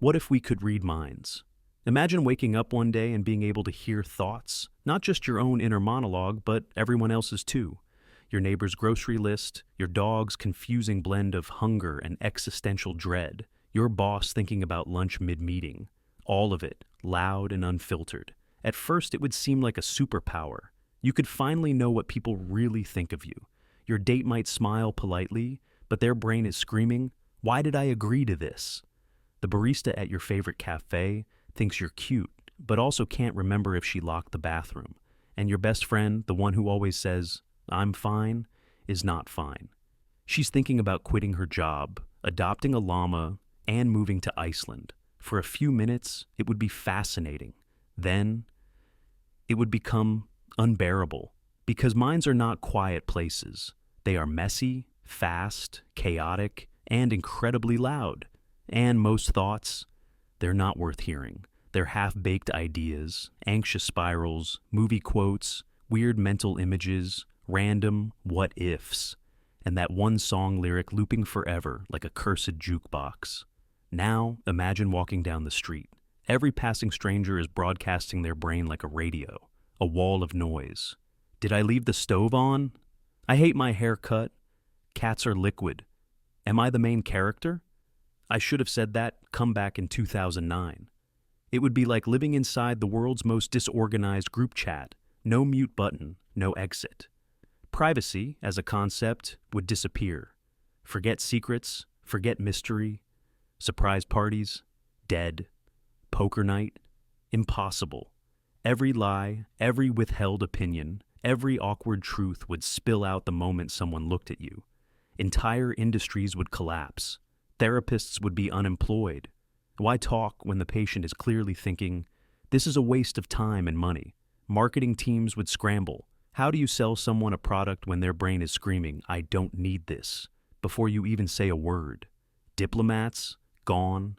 What if we could read minds? Imagine waking up one day and being able to hear thoughts, not just your own inner monologue, but everyone else's too. Your neighbor's grocery list, your dog's confusing blend of hunger and existential dread, your boss thinking about lunch mid-meeting. All of it, loud and unfiltered. At first, it would seem like a superpower. You could finally know what people really think of you. Your date might smile politely, but their brain is screaming, "Why did I agree to this?" The barista at your favorite cafe thinks you're cute, but also can't remember if she locked the bathroom. And your best friend, the one who always says, "I'm fine," is not fine. She's thinking about quitting her job, adopting a llama, and moving to Iceland. For a few minutes, it would be fascinating. Then, it would become unbearable. Because minds are not quiet places. They are messy, fast, chaotic, and incredibly loud. And most thoughts, they're not worth hearing. They're half-baked ideas, anxious spirals, movie quotes, weird mental images, random what-ifs, and that one song lyric looping forever like a cursed jukebox. Now, imagine walking down the street. Every passing stranger is broadcasting their brain like a radio, a wall of noise. Did I leave the stove on? I hate my haircut. Cats are liquid. Am I the main character? I should have said that, come back in 2009. It would be like living inside the world's most disorganized group chat. No mute button, no exit. Privacy, as a concept, would disappear. Forget secrets, forget mystery. Surprise parties, dead. Poker night, impossible. Every lie, every withheld opinion, every awkward truth would spill out the moment someone looked at you. Entire industries would collapse. Therapists would be unemployed. Why talk when the patient is clearly thinking, "This is a waste of time and money"? Marketing teams would scramble. How do you sell someone a product when their brain is screaming, "I don't need this," before you even say a word? Diplomats, gone.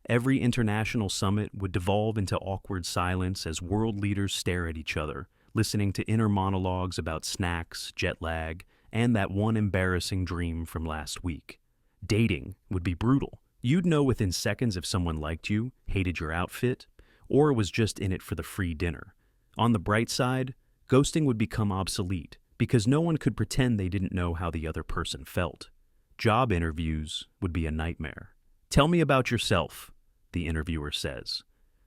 Every international summit would devolve into awkward silence as world leaders stare at each other, listening to inner monologues about snacks, jet lag, and that one embarrassing dream from last week. Dating would be brutal. You'd know within seconds if someone liked you, hated your outfit, or was just in it for the free dinner. On the bright side, ghosting would become obsolete because no one could pretend they didn't know how the other person felt. Job interviews would be a nightmare. "Tell me about yourself," the interviewer says.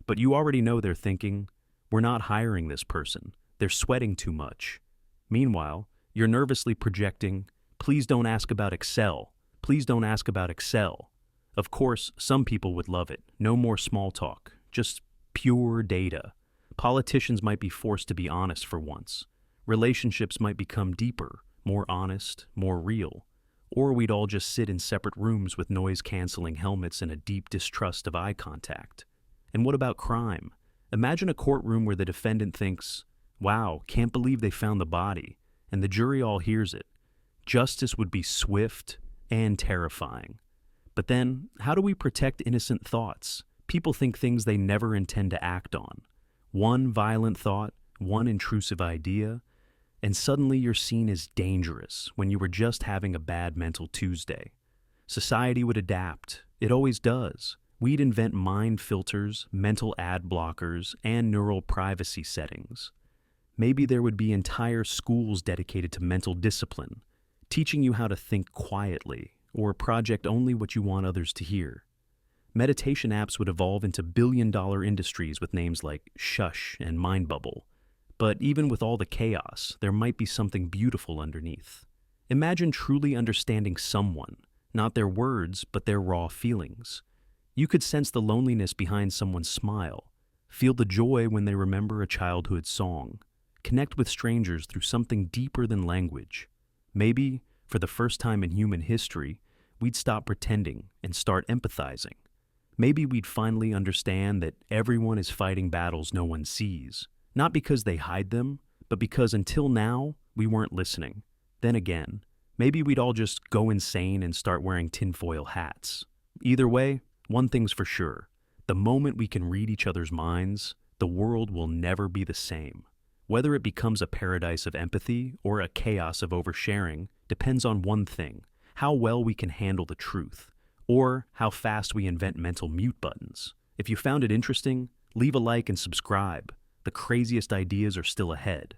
But you already know they're thinking, "We're not hiring this person. They're sweating too much." Meanwhile, you're nervously projecting, "Please don't ask about Excel. Please don't ask about Excel." Of course, some people would love it. No more small talk, just pure data. Politicians might be forced to be honest for once. Relationships might become deeper, more honest, more real. Or we'd all just sit in separate rooms with noise-canceling helmets and a deep distrust of eye contact. And what about crime? Imagine a courtroom where the defendant thinks, "Wow, can't believe they found the body," and the jury all hears it. Justice would be swift and terrifying. But then, how do we protect innocent thoughts? People think things they never intend to act on. One violent thought, one intrusive idea, and suddenly you're seen as dangerous when you were just having a bad mental Tuesday. Society would adapt. It always does. We'd invent mind filters, mental ad blockers, and neural privacy settings. Maybe there would be entire schools dedicated to mental discipline, teaching you how to think quietly or project only what you want others to hear. Meditation apps would evolve into billion-dollar industries with names like Shush and Mind Bubble. But even with all the chaos, there might be something beautiful underneath. Imagine truly understanding someone, not their words, but their raw feelings. You could sense the loneliness behind someone's smile, feel the joy when they remember a childhood song, connect with strangers through something deeper than language. Maybe, for the first time in human history, we'd stop pretending and start empathizing. Maybe we'd finally understand that everyone is fighting battles no one sees. Not because they hide them, but because until now, we weren't listening. Then again, maybe we'd all just go insane and start wearing tinfoil hats. Either way, one thing's for sure. The moment we can read each other's minds, the world will never be the same. Whether it becomes a paradise of empathy or a chaos of oversharing depends on one thing: how well we can handle the truth. or how fast we invent mental mute buttons. If you found it interesting, leave a like and subscribe. The craziest ideas are still ahead.